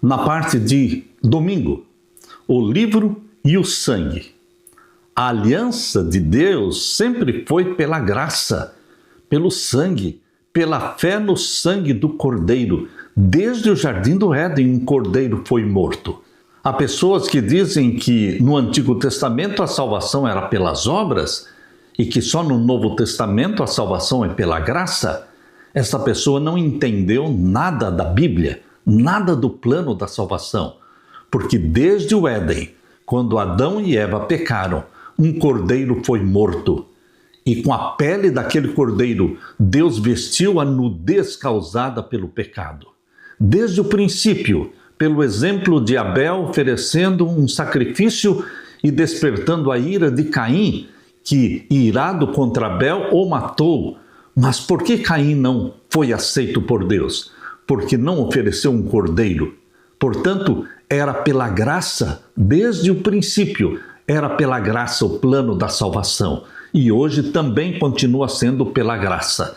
na parte de domingo, o livro e o sangue. A aliança de Deus sempre foi pela graça, pelo sangue, pela fé no sangue do Cordeiro. Desde o Jardim do Éden, um cordeiro foi morto. Há pessoas que dizem que no Antigo Testamento a salvação era pelas obras e que só no Novo Testamento a salvação é pela graça. Essa pessoa não entendeu nada da Bíblia, nada do plano da salvação, porque desde o Éden, quando Adão e Eva pecaram, um cordeiro foi morto. E com a pele daquele cordeiro, Deus vestiu a nudez causada pelo pecado. Desde o princípio, pelo exemplo de Abel oferecendo um sacrifício e despertando a ira de Caim, que, irado contra Abel, o matou. Mas por que Caim não foi aceito por Deus? Porque não ofereceu um cordeiro. Portanto, era pela graça, desde o princípio, era pela graça o plano da salvação. E hoje também continua sendo pela graça.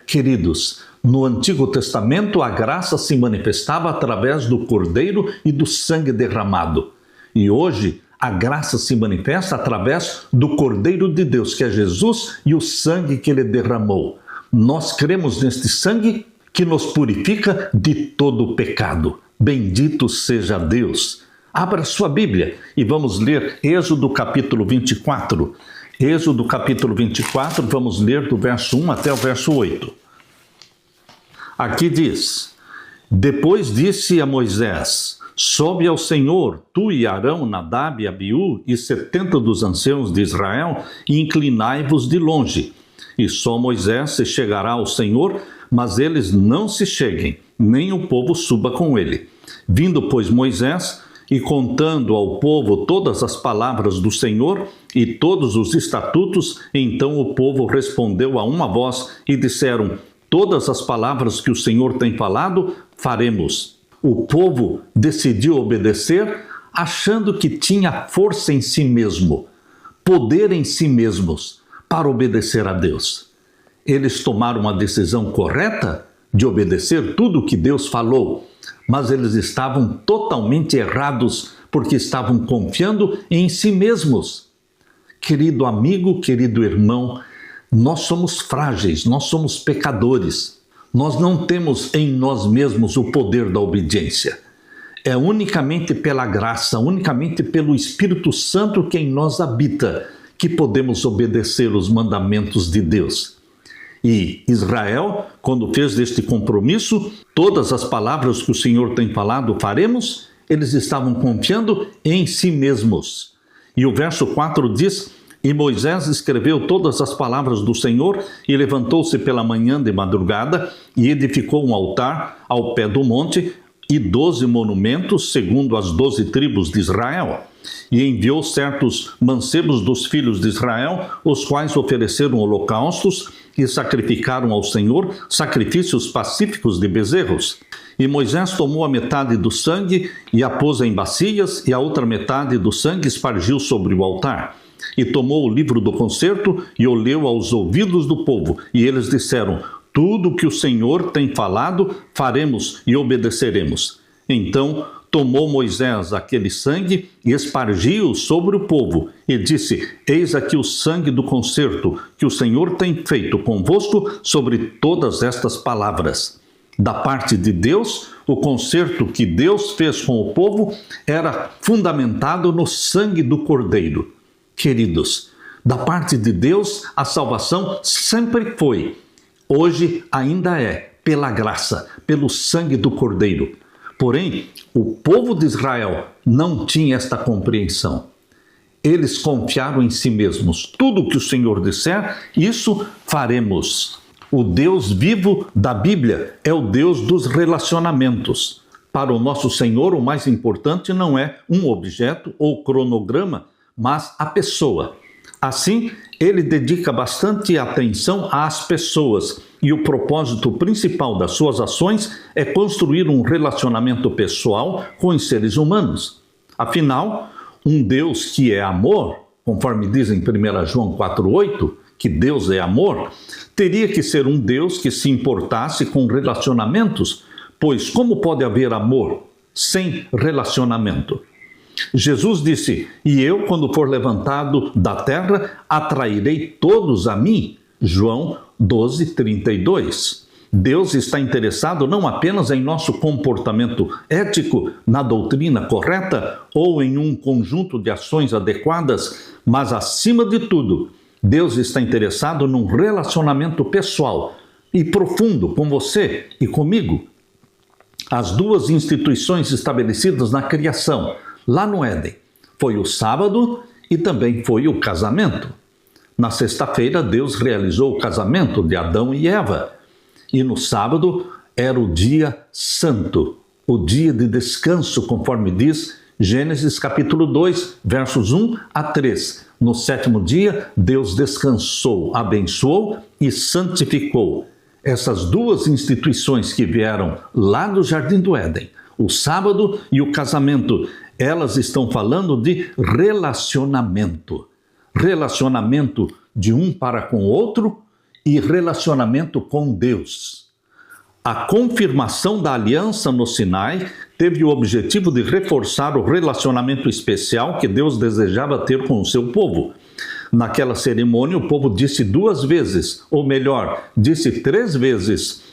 Queridos, no Antigo Testamento a graça se manifestava através do Cordeiro e do sangue derramado. E hoje a graça se manifesta através do Cordeiro de Deus, que é Jesus, e o sangue que ele derramou. Nós cremos neste sangue que nos purifica de todo o pecado. Bendito seja Deus. Abra sua Bíblia e vamos ler Êxodo capítulo 24. Êxodo capítulo 24, vamos ler do verso 1 até o verso 8. Aqui diz: Depois disse a Moisés: Sobe ao Senhor, tu e Arão, Nadab e Abiú, e 70 dos anciãos de Israel, e inclinai-vos de longe. E só Moisés se chegará ao Senhor, mas eles não se cheguem, nem o povo suba com ele. Vindo, pois, Moisés, e contando ao povo todas as palavras do Senhor e todos os estatutos, então o povo respondeu a uma voz e disseram: Todas as palavras que o Senhor tem falado, faremos. O povo decidiu obedecer, achando que tinha força em si mesmo, poder em si mesmos, para obedecer a Deus. Eles tomaram a decisão correta de obedecer tudo o que Deus falou, mas eles estavam totalmente errados, porque estavam confiando em si mesmos. Querido amigo, querido irmão, nós somos frágeis, nós somos pecadores. Nós não temos em nós mesmos o poder da obediência. É unicamente pela graça, unicamente pelo Espírito Santo que em nós habita, que podemos obedecer os mandamentos de Deus. E Israel, quando fez este compromisso, todas as palavras que o Senhor tem falado faremos, eles estavam confiando em si mesmos. E o verso 4 diz: E Moisés escreveu todas as palavras do Senhor e levantou-se pela manhã de madrugada e edificou um altar ao pé do monte e 12 monumentos, segundo as 12 tribos de Israel. E enviou certos mancebos dos filhos de Israel, os quais ofereceram holocaustos e sacrificaram ao Senhor sacrifícios pacíficos de bezerros. E Moisés tomou a metade do sangue e a pôs em bacias, e a outra metade do sangue espargiu sobre o altar. E tomou o livro do concerto e o leu aos ouvidos do povo. E eles disseram: Tudo que o Senhor tem falado, faremos e obedeceremos. Então tomou Moisés aquele sangue e espargiu sobre o povo, e disse: Eis aqui o sangue do concerto que o Senhor tem feito convosco sobre todas estas palavras. Da parte de Deus, o concerto que Deus fez com o povo era fundamentado no sangue do Cordeiro. Queridos, da parte de Deus, a salvação sempre foi, hoje ainda é, pela graça, pelo sangue do Cordeiro. Porém, o povo de Israel não tinha esta compreensão. Eles confiaram em si mesmos. Tudo o que o Senhor disser, isso faremos. O Deus vivo da Bíblia é o Deus dos relacionamentos. Para o nosso Senhor, o mais importante não é um objeto ou cronograma, mas a pessoa. Assim, ele dedica bastante atenção às pessoas, e o propósito principal das suas ações é construir um relacionamento pessoal com os seres humanos. Afinal, um Deus que é amor, conforme diz em 1 João 4,8, que Deus é amor, teria que ser um Deus que se importasse com relacionamentos, pois como pode haver amor sem relacionamento. Jesus disse: e eu, quando for levantado da terra, atrairei todos a mim. João 12:32. Deus está interessado não apenas em nosso comportamento ético, na doutrina correta ou em um conjunto de ações adequadas, mas acima de tudo, Deus está interessado num relacionamento pessoal e profundo com você e comigo. As duas instituições estabelecidas na criação, lá no Éden, foi o sábado e também foi o casamento. Na sexta-feira, Deus realizou o casamento de Adão e Eva. E no sábado era o dia santo, o dia de descanso, conforme diz Gênesis capítulo 2, versos 1 a 3. No sétimo dia, Deus descansou, abençoou e santificou. Essas duas instituições que vieram lá do Jardim do Éden, o sábado e o casamento, elas estão falando de relacionamento. Relacionamento de um para com o outro e relacionamento com Deus. A confirmação da aliança no Sinai teve o objetivo de reforçar o relacionamento especial que Deus desejava ter com o seu povo. Naquela cerimônia, o povo disse 2 vezes, ou melhor, disse 3 vezes: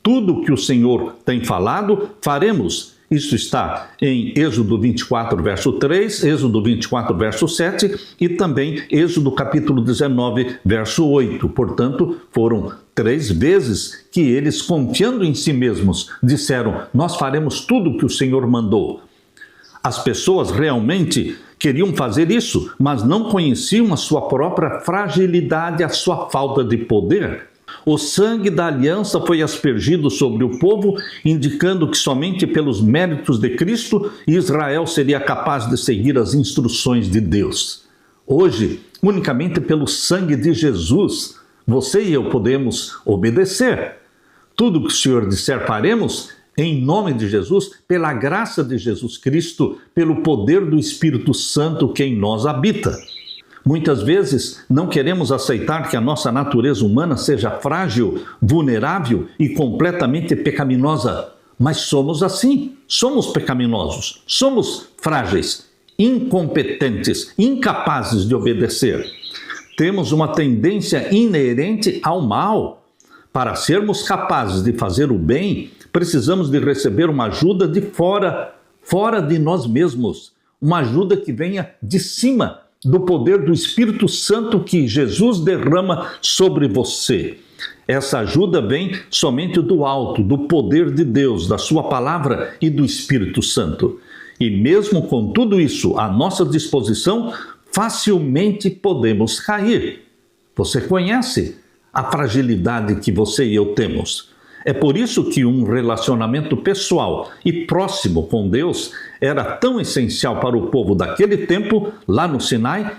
tudo que o Senhor tem falado, faremos. Isso está em Êxodo 24, verso 3, Êxodo 24, verso 7 e também Êxodo capítulo 19, verso 8. Portanto, foram 3 vezes que eles, confiando em si mesmos, disseram: nós faremos tudo o que o Senhor mandou. As pessoas realmente queriam fazer isso, mas não conheciam a sua própria fragilidade, a sua falta de poder. O sangue da aliança foi aspergido sobre o povo, indicando que somente pelos méritos de Cristo Israel seria capaz de seguir as instruções de Deus. Hoje, unicamente pelo sangue de Jesus, você e eu podemos obedecer. Tudo que o Senhor disser faremos, em nome de Jesus, pela graça de Jesus Cristo, pelo poder do Espírito Santo que em nós habita. Muitas vezes não queremos aceitar que a nossa natureza humana seja frágil, vulnerável e completamente pecaminosa. Mas somos assim, somos pecaminosos, somos frágeis, incompetentes, incapazes de obedecer. Temos uma tendência inerente ao mal. Para sermos capazes de fazer o bem, precisamos de receber uma ajuda de fora de nós mesmos. Uma ajuda que venha de cima, do poder do Espírito Santo que Jesus derrama sobre você. Essa ajuda vem somente do alto, do poder de Deus, da sua palavra e do Espírito Santo. E mesmo com tudo isso à nossa disposição, facilmente podemos cair. Você conhece a fragilidade que você e eu temos. É por isso que um relacionamento pessoal e próximo com Deus era tão essencial para o povo daquele tempo, lá no Sinai,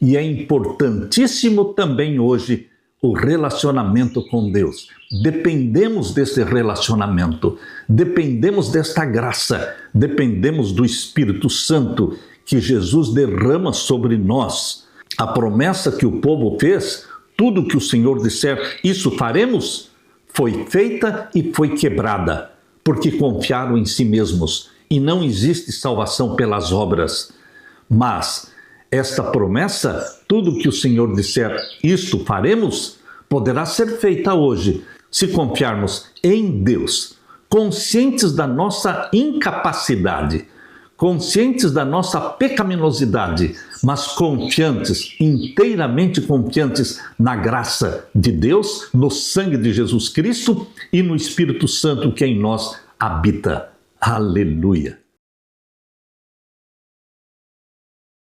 e é importantíssimo também hoje o relacionamento com Deus. Dependemos desse relacionamento, dependemos desta graça, dependemos do Espírito Santo que Jesus derrama sobre nós. A promessa que o povo fez, tudo que o Senhor disser, isso faremos, foi feita e foi quebrada, porque confiaram em si mesmos, e não existe salvação pelas obras. Mas esta promessa, tudo que o Senhor disser, isto faremos, poderá ser feita hoje, se confiarmos em Deus, conscientes da nossa incapacidade, conscientes da nossa pecaminosidade, mas confiantes, inteiramente confiantes na graça de Deus, no sangue de Jesus Cristo e no Espírito Santo que em nós habita. Aleluia!